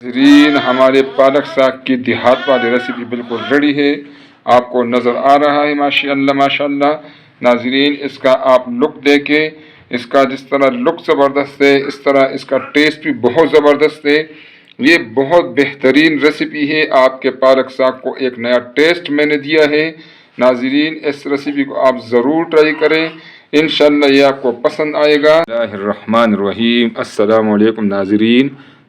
ناظرین ہمارے پالک ساگ کی دیہات والی ریسیپی بالکل ریڈی ہے، آپ کو نظر آ رہا ہے ماشاء اللہ ماشاء اللہ۔ ناظرین اس کا آپ لک دیکھیں، اس کا جس طرح لک زبردست ہے اس طرح اس کا ٹیسٹ بھی بہت زبردست ہے۔ یہ بہت بہترین ریسیپی ہے، آپ کے پالک ساگ کو ایک نیا ٹیسٹ میں نے دیا ہے۔ ناظرین اس ریسیپی کو آپ ضرور ٹرائی کریں، انشاءاللہ یہ آپ کو پسند آئے گا۔ بسم اللہ الرحمن الرحیم۔ السلام علیکم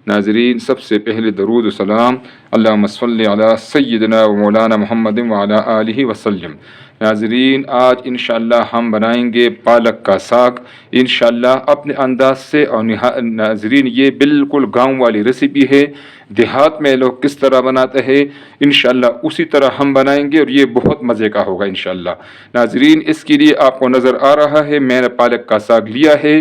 ناظرین سب سے پہلے درود و سلام اللہم صلی علی سیدنا و مولانا محمد وعلی آلہ وسلم۔ ناظرین آج انشاءاللہ ہم بنائیں گے پالک کا ساگ انشاءاللہ اپنے انداز سے، اور ناظرین یہ بالکل گاؤں والی ریسیپی ہے، دیہات میں لوگ کس طرح بناتے ہیں انشاءاللہ اسی طرح ہم بنائیں گے، اور یہ بہت مزے کا ہوگا انشاءاللہ۔ ناظرین اس کے لیے آپ کو نظر آ رہا ہے میں نے پالک کا ساگ لیا ہے،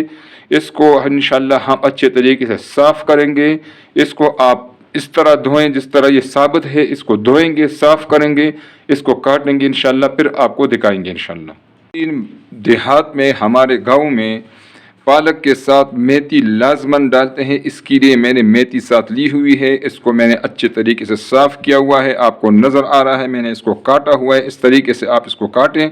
اس کو انشاءاللہ ہم اچھے طریقے سے صاف کریں گے۔ اس کو آپ اس طرح دھوئیں جس طرح یہ ثابت ہے، اس کو دھوئیں گے، صاف کریں گے، اس کو کاٹیں گے انشاءاللہ، پھر آپ کو دکھائیں گے انشاءاللہ۔ دیہات میں ہمارے گاؤں میں پالک کے ساتھ میتھی لازماً ڈالتے ہیں، اس کے لیے میں نے میتھی ساتھ لی ہوئی ہے، اس کو میں نے اچھے طریقے سے صاف کیا ہوا ہے، آپ کو نظر آ رہا ہے میں نے اس کو کاٹا ہوا ہے، اس طریقے سے آپ اس کو کاٹیں۔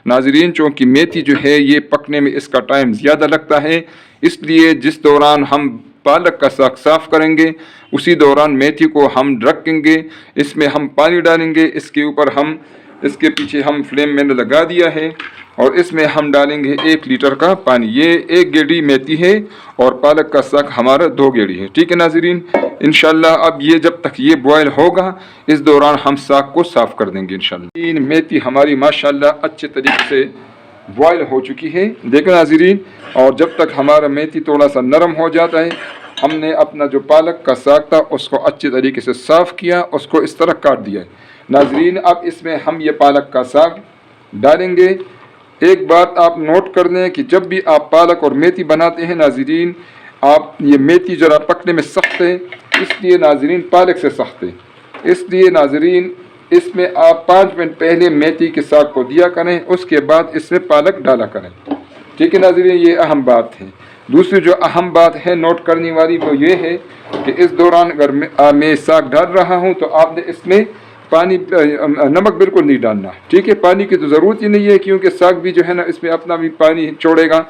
ناظرین چونکہ میتھی جو ہے یہ پکنے میں اس کا ٹائم زیادہ لگتا ہے، اس لیے جس دوران ہم پالک کا ساگ صاف کریں گے اسی دوران میتھی کو ہم رکھیں گے، اس میں ہم پانی ڈالیں گے، اس کے اوپر ہم اس کے پیچھے ہم فلیم میں نے لگا دیا ہے، اور اس میں ہم ڈالیں گے 1 لیٹر کا پانی۔ یہ 1 گیڑی میتھی ہے اور پالک کا ساگ ہمارا 2 گیڑی ہے، ٹھیک ہے ناظرین۔ انشاءاللہ اب یہ جب تک یہ بوائل ہوگا اس دوران ہم ساگ کو صاف کر دیں گے انشاءاللہ۔ میتھی ہماری ماشاءاللہ اچھے طریقے سے بوائل ہو چکی ہے، دیکھیں ناظرین، اور جب تک ہمارا میتھی تھوڑا سا نرم ہو جاتا ہے ہم نے اپنا جو پالک کا ساگ تھا اس کو اچھے طریقے سے صاف کیا، اس کو اس طرح کاٹ دیا ہے۔ ناظرین اب اس میں ہم یہ پالک کا ساگ ڈالیں گے۔ ایک بات آپ نوٹ کر لیں کہ جب بھی آپ پالک اور میتھی بناتے ہیں ناظرین، آپ یہ میتھی ذرا پکنے میں سخت ہے، اس لیے ناظرین پالک سے سخت ہے، اس لیے ناظرین اس میں آپ 5 منٹ پہلے میتھی کے ساگ کو دیا کریں، اس کے بعد اس میں پالک ڈالا کریں، ٹھیک ہے ناظرین۔ یہ اہم بات ہے۔ دوسری جو اہم بات ہے نوٹ کرنے والی وہ یہ ہے کہ اس دوران اگر میں ساگ ڈال رہا ہوں تو آپ نے اس میں نمک بالکل نہیں ڈالنا، ٹھیک ہے۔ پانی کی تو ضرورت ہی نہیں ہے کیونکہ ساگ بھی جو ہے نا اس میں اپنا بھی پانی چھوڑے گا،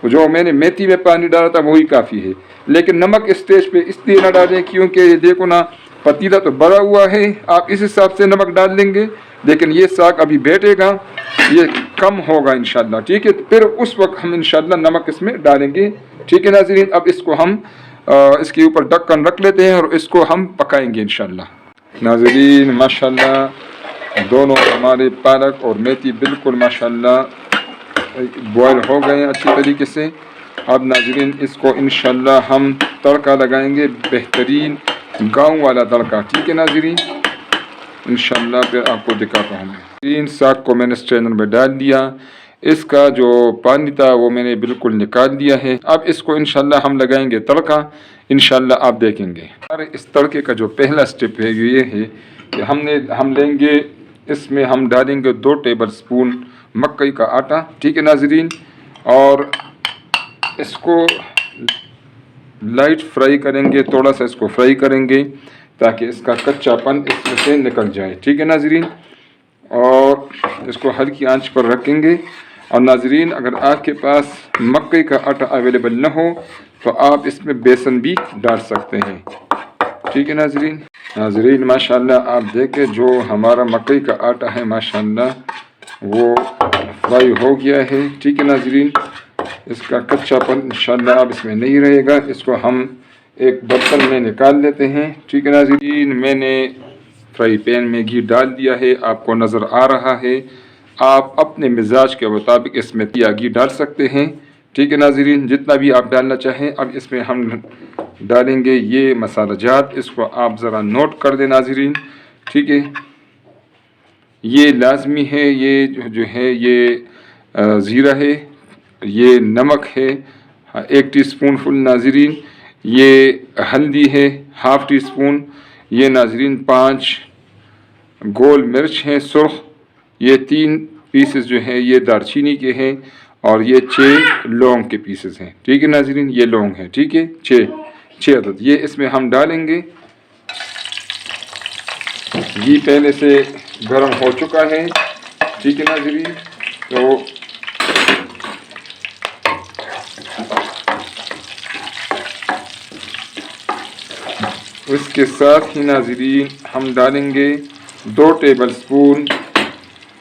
جو میں نے میتھی میں پانی ڈالا تھا وہی کافی ہے۔ لیکن نمک اس اسٹیج پہ اس لیے نہ ڈالیں کیونکہ دیکھو نا پتیلا تو بڑا ہوا ہے، آپ اس حساب سے نمک ڈال دیں گے، لیکن یہ ساگ ابھی بیٹھے گا، یہ کم ہوگا انشاءاللہ، ٹھیک ہے۔ پھر اس وقت ہم انشاءاللہ نمک اس میں ڈالیں گے، ٹھیک ہے ناظرین۔ اب اس کو ہم اس کے اوپر ڈھکن رکھ لیتے ہیں اور اس کو ہم پکائیں گے انشاءاللہ۔ ناظرین ماشاءاللہ دونوں ہمارے پالک اور میتھی بالکل ماشاءاللہ بوائل ہو گئے ہیں اچھی طریقے سے۔ اب ناظرین اس کو انشاءاللہ ہم تڑکا لگائیں گے، بہترین گاؤں والا تڑکا، ٹھیک ہے ناظرین۔ انشاءاللہ پھر آپ کو دکھاتا ہوں۔ ناظرین ساگ کو میں نے اسٹرینر میں ڈال دیا، اس کا جو پانی تھا وہ میں نے بالکل نکال دیا ہے۔ اب اس کو انشاءاللہ ہم لگائیں گے تڑکا، انشاءاللہ آپ دیکھیں گے۔ اس تڑکے کا جو پہلا سٹیپ ہے یہ ہے کہ ہم لیں گے، اس میں ہم ڈالیں گے 2 ٹیبل سپون مکئی کا آٹا، ٹھیک ہے ناظرین، اور اس کو لائٹ فرائی کریں گے، تھوڑا سا اس کو فرائی کریں گے تاکہ اس کا کچا پن اس میں سے نکل جائے، ٹھیک ہے ناظرین۔ اور اس کو ہلکی آنچ پر رکھیں گے۔ اور ناظرین اگر آپ کے پاس مکئی کا آٹا اویلیبل نہ ہو تو آپ اس میں بیسن بھی ڈال سکتے ہیں، ٹھیک ہے ناظرین ماشاءاللہ آپ دیکھیں جو ہمارا مکئی کا آٹا ہے ماشاءاللہ وہ فرائی ہو گیا ہے، ٹھیک ہے ناظرین۔ اس کا کچا پن انشاءاللہ اب اس میں نہیں رہے گا، اس کو ہم ایک برتن میں نکال لیتے ہیں، ٹھیک ہے ناظرین۔ میں نے فرائی پین میں گھی ڈال دیا ہے، آپ کو نظر آ رہا ہے، آپ اپنے مزاج کے مطابق اس میں گھی ڈال سکتے ہیں، ٹھیک ہے ناظرین، جتنا بھی آپ ڈالنا چاہیں۔ اب اس میں ہم ڈالیں گے یہ مسالہ جات، اس کو آپ ذرا نوٹ کر دیں ناظرین، ٹھیک ہے۔ یہ لازمی ہے، یہ جو ہے یہ زیرہ ہے، یہ نمک ہے 1 ٹی اسپون فل ناظرین، یہ ہلدی ہے 1/2 ٹی اسپون، یہ ناظرین 5 گول مرچ ہیں سرخ، یہ 3 پیسز جو ہیں یہ دارچینی کے ہیں، اور یہ 6 لونگ کے پیسز ہیں، ٹھیک ہے ناظرین، یہ لونگ ہیں، ٹھیک ہے، 6 عدد یہ اس میں ہم ڈالیں گے۔ گھی پہلے سے گرم ہو چکا ہے، ٹھیک ہے ناظرین۔ تو اس کے ساتھ ہی ناظرین ہم ڈالیں گے 2 ٹیبل سپون،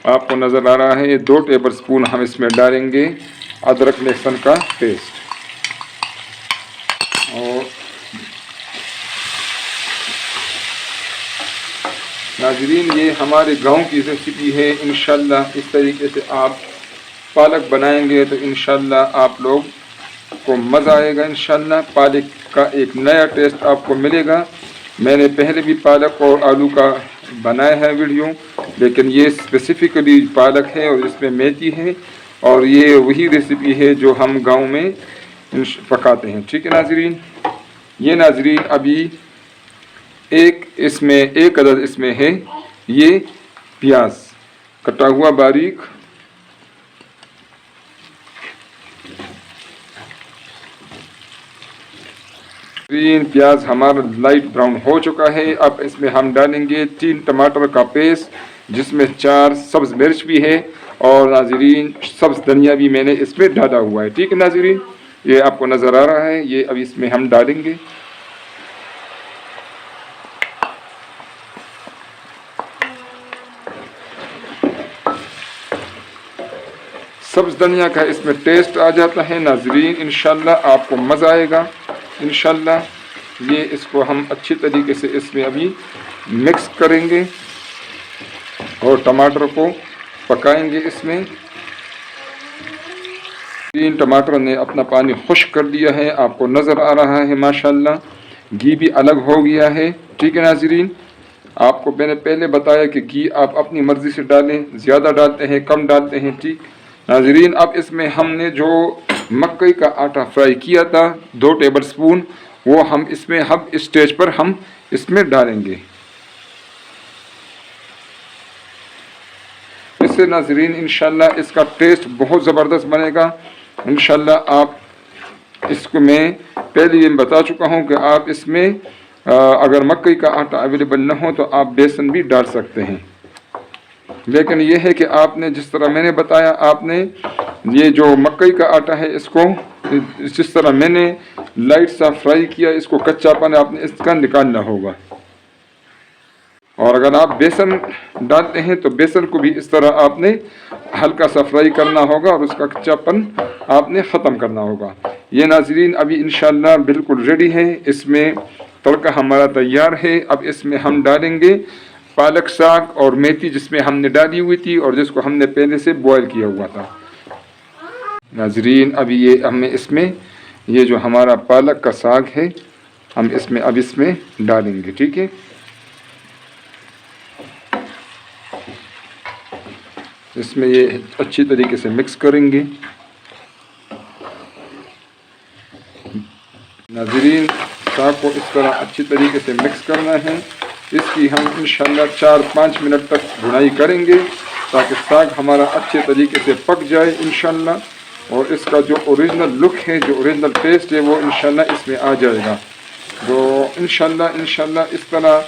آپ کو نظر آ رہا ہے 2 ٹیبل سپون ہم اس میں ڈالیں گے ادرک لہسن کا پیسٹ۔ اور ناظرین یہ ہمارے گاؤں کی ریسیپی ہے، انشاءاللہ اس طریقے سے آپ پالک بنائیں گے تو انشاءاللہ آپ لوگ کو مزہ آئے گا، انشاءاللہ پالک کا ایک نیا ٹیسٹ آپ کو ملے گا۔ میں نے پہلے بھی پالک اور آلو کا بنایا ہے ویڈیو، لیکن یہ اسپیسیفکلی پالک ہے اور اس میں میتھی ہے، اور یہ وہی ریسیپی ہے جو ہم گاؤں میں پکاتے ہیں، ٹھیک ہے ناظرین۔ یہ ناظرین ابھی ایک عدد اس میں ہے یہ پیاز کٹا ہوا باریک، گرین پیاز ہمارا لائٹ براؤن ہو چکا ہے۔ اب اس میں ہم ڈالیں گے 3 ٹماٹر کا پیسٹ، جس میں 4 سبز مرچ بھی ہے، اور ناظرین سبز دھنیا بھی میں نے اس میں ڈالا ہوا ہے، ٹھیک ہے ناظرین۔ یہ آپ کو نظر آ رہا ہے، یہ اب اس میں ہم ڈالیں گے۔ سبز دھنیا کا اس میں ٹیسٹ آ جاتا ہے ناظرین، انشاءاللہ آپ کو مزہ آئے گا انشاءاللہ۔ یہ اس کو ہم اچھی طریقے سے اس میں ابھی مکس کریں گے اور ٹماٹر کو پکائیں گے اس میں۔ 3 ٹماٹر نے اپنا پانی خشک کر دیا ہے، آپ کو نظر آ رہا ہے ماشاءاللہ، گھی بھی الگ ہو گیا ہے، ٹھیک ہے ناظرین۔ آپ کو میں نے پہلے بتایا کہ گھی آپ اپنی مرضی سے ڈالیں، زیادہ ڈالتے ہیں کم ڈالتے ہیں، ٹھیک ناظرین۔ اب اس میں ہم نے جو مکئی کا آٹا فرائی کیا تھا 2 ٹیبل سپون، وہ ہم اس میں اس سٹیج پر ہم اس میں ڈالیں گے۔ اس سے ناظرین انشاءاللہ اس کا ٹیسٹ بہت زبردست بنے گا انشاءاللہ۔ آپ اس کو میں پہلے یہ بتا چکا ہوں کہ آپ اس میں اگر مکئی کا آٹا اویلیبل نہ ہو تو آپ بیسن بھی ڈال سکتے ہیں، لیکن یہ ہے کہ آپ نے جس طرح میں نے بتایا، آپ نے یہ جو مکئی کا آٹا ہے اس کو جس طرح میں نے لائٹ سا فرائی کیا، اس کو کچا پن آپ نے اس کا نکالنا ہوگا، اور اگر آپ بیسن ڈالتے ہیں تو بیسن کو بھی اس طرح آپ نے ہلکا سا فرائی کرنا ہوگا اور اس کا کچا پن آپ نے ختم کرنا ہوگا۔ یہ ناظرین ابھی انشاءاللہ بالکل ریڈی ہے، اس میں تڑکا ہمارا تیار ہے۔ اب اس میں ہم ڈالیں گے پالک ساگ اور میتھی، جس میں ہم نے ڈالی ہوئی تھی اور جس کو ہم نے پہلے سے بوائل کیا ہوا تھا۔ ناظرین ابھی یہ ہمیں اس میں یہ جو ہمارا پالک کا ساگ ہے ہم اس میں اب اس میں ڈالیں گے، ٹھیک ہے۔ اس میں یہ اچھی طریقے سے مکس کریں گے ناظرین۔ ساگ کو اس طرح اچھی طریقے سے مکس کرنا ہے، اس کی ہم انشاءاللہ 4-5 منٹ تک بھونائی کریں گے تاکہ ساگ ہمارا اچھے طریقے سے پک جائے انشاءاللہ، اور اس کا جو اوریجنل لک ہے، جو اوریجنل ٹیسٹ ہے، وہ انشاءاللہ اس میں آ جائے گا۔ تو انشاءاللہ اس طرح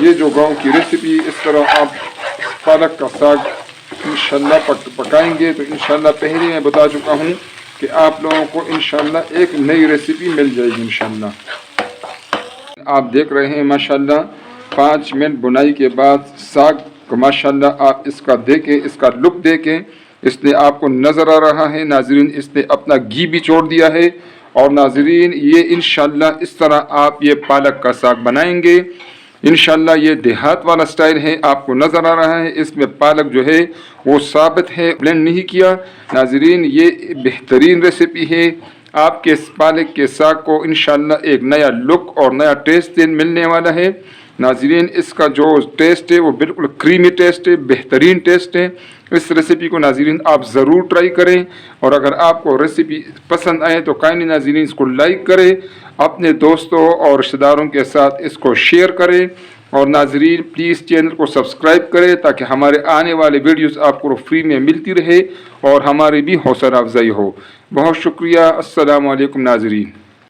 یہ جو گاؤں کی ریسیپی، اس طرح آپ پالک کا ساگ انشاءاللہ پکائیں گے تو انشاءاللہ پہلے میں بتا چکا ہوں کہ آپ لوگوں کو انشاءاللہ ایک نئی ریسیپی مل جائے گی انشاءاللہ۔ آپ دیکھ رہے ہیں ماشاءاللہ 5 منٹ بنائی کے بعد ساگ کو ماشاءاللہ آپ اس کا دیکھیں، اس کا لک دیکھیں، اس نے آپ کو نظر آ رہا ہے ناظرین، اس نے اپنا گھی بھی چھوڑ دیا ہے۔ اور ناظرین یہ انشاءاللہ اس طرح آپ یہ پالک کا ساگ بنائیں گے انشاءاللہ۔ یہ دیہات والا سٹائل ہے، آپ کو نظر آ رہا ہے، اس میں پالک جو ہے وہ ثابت ہے، بلینڈ نہیں کیا ناظرین۔ یہ بہترین ریسیپی ہے، آپ کے پالک کے ساگ کو انشاءاللہ ایک نیا لک اور نیا ٹیسٹ ملنے والا ہے ناظرین۔ اس کا جو ٹیسٹ ہے وہ بالکل کریمی ٹیسٹ ہے، بہترین ٹیسٹ ہے۔ اس ریسیپی کو ناظرین آپ ضرور ٹرائی کریں، اور اگر آپ کو ریسیپی پسند آئے تو کائنڈلی ناظرین اس کو لائک کریں، اپنے دوستوں اور رشتہ داروں کے ساتھ اس کو شیئر کریں، اور ناظرین پلیز چینل کو سبسکرائب کریں تاکہ ہمارے آنے والے ویڈیوز آپ کو فری میں ملتی رہے اور ہماری بھی حوصلہ افزائی ہو۔ بہت شکریہ، السلام علیکم ناظرین۔